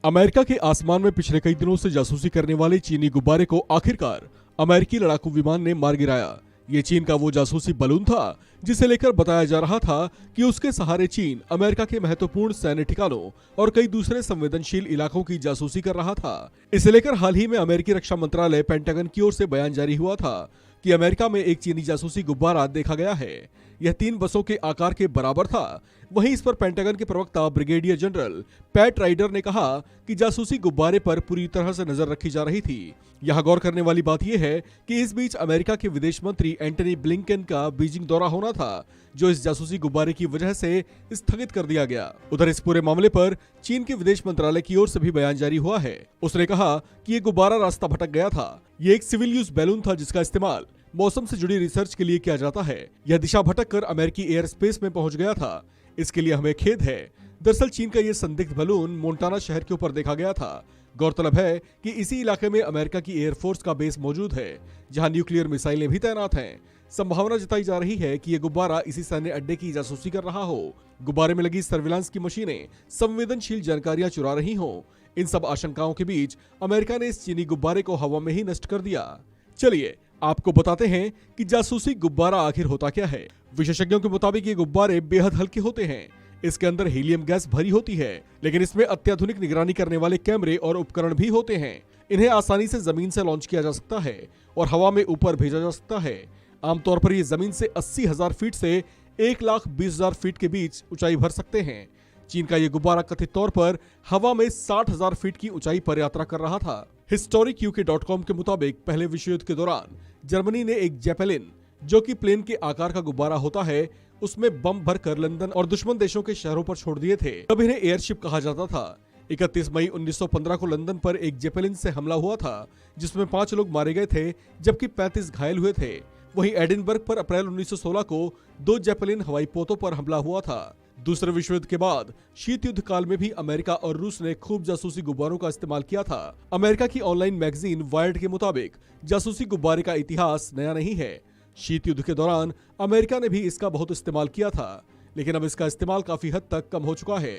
America के आसमान में पिछले कई दिनों से जासूसी करने वाले चीनी गुब्बारे को आखिरकार अमेरिकी लड़ाकू विमान ने मार गिराया। ये चीन का वो जासूसी बलून था जिसे लेकर बताया जा रहा था कि उसके सहारे चीन अमेरिका के महत्वपूर्ण सैन्य ठिकानों और कई दूसरे संवेदनशील इलाकों की जासूसी कर रहा था। इसे लेकर हाल ही में अमेरिकी रक्षा मंत्रालय पेंटागन की ओर से बयान जारी हुआ था कि अमेरिका में एक चीनी जासूसी गुब्बारा देखा गया है। यह 3 बसों के आकार के बराबर था। वहीं इस पर पेंटागन के प्रवक्ता ब्रिगेडियर जनरल पैट राइडर ने कहा कि जासूसी गुब्बारे पर पूरी तरह से नजर रखी जा रही थी। यहाँ गौर करने वाली बात यह है कि इस बीच अमेरिका के विदेश मंत्री एंटनी ब्लिंकन का बीजिंग दौरा होना था, जो इस जासूसी गुब्बारे की वजह से स्थगित कर दिया गया। उधर इस पूरे मामले पर चीन के विदेश मंत्रालय की ओर से भी बयान जारी हुआ है। उसने कहा कि ये गुब्बारा रास्ता भटक गया था। ये एक सिविल यूज बैलून था जिसका इस्तेमाल मौसम से जुड़ी रिसर्च के लिए किया जाता है। यह दिशा भटक कर अमेरिकी एयर स्पेस में पहुंच गया था। इसके लिए हमें खेद है। दरअसल चीन का यह संदिग्ध बलून मोंटाना शहर के ऊपर देखा गया था। गौरतलब है कि इसी इलाके में अमेरिका की एयरफोर्स का बेस मौजूद है, जहां न्यूक्लियर मिसाइलें भी तैनात हैं। संभावना जताई जा रही है कि यह गुब्बारा इसी सैन्य अड्डे की जासूसी कर रहा हो। गुब्बारे में लगी सर्विलांस की मशीनें संवेदनशील जानकारियां चुरा रही हो। इन सब आशंकाओं के बीच अमेरिका ने इस चीनी गुब्बारे को हवा में ही नष्ट कर दिया। चलिए आपको बताते हैं कि जासूसी गुब्बारा आखिर होता क्या है। विशेषज्ञों के मुताबिक ये गुब्बारे बेहद हल्के होते हैं। इसके अंदर हीलियम गैस भरी होती है, लेकिन इसमें अत्याधुनिक निगरानी करने वाले कैमरे और उपकरण भी होते हैं। इन्हें आसानी से जमीन से लॉन्च किया जा सकता है और हवा में ऊपर भेजा जा सकता है। आमतौर पर ये जमीन से 80,000 फीट से 1,20,000 फीट के बीच ऊंचाई भर सकते हैं। चीन का ये गुब्बारा कथित तौर पर हवा में 60,000 फीट की ऊंचाई पर यात्रा कर रहा था। historicuk.com के मुताबिक पहले विश्व युद्ध के दौरान जर्मनी ने एक जेपेलिन, जो कि प्लेन के आकार का गुब्बारा होता है, उसमें बम भरकर लंदन और दुश्मन देशों के शहरों पर छोड़ दिए थे। तब इन्हें एयरशिप कहा जाता था। 31 मई 1915 को लंदन पर एक जेपेलिन से हमला हुआ था, जिसमें 5 लोग मारे गए थे जबकि 35 घायल हुए थे। वहीं एडिनबर्ग पर अप्रैल 1916 को 2 जेपेलिन हवाई पोतों पर हमला हुआ था। दूसरे विश्व युद्ध के बाद शीत युद्ध काल में भी अमेरिका और रूस ने खूब जासूसी गुब्बारों का इस्तेमाल किया था। अमेरिका की ऑनलाइन मैगजीन वायर्ड के मुताबिक जासूसी गुब्बारे का इतिहास नया नहीं है। शीत युद्ध के दौरान अमेरिका ने भी इसका बहुत इस्तेमाल किया था, लेकिन अब इसका इस्तेमाल काफी हद तक कम हो चुका है।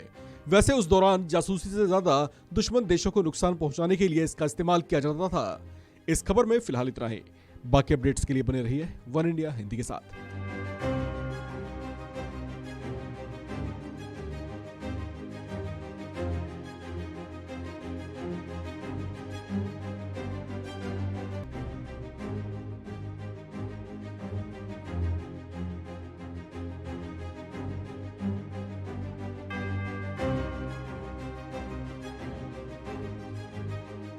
वैसे उस दौरान जासूसी से ज्यादा दुश्मन देशों को नुकसान पहुंचाने के लिए इसका इस्तेमाल किया जाता था। इस खबर में फिलहाल इतना ही। बाकी अपडेट्स के लिए बने रहिए वन इंडिया हिंदी के साथ।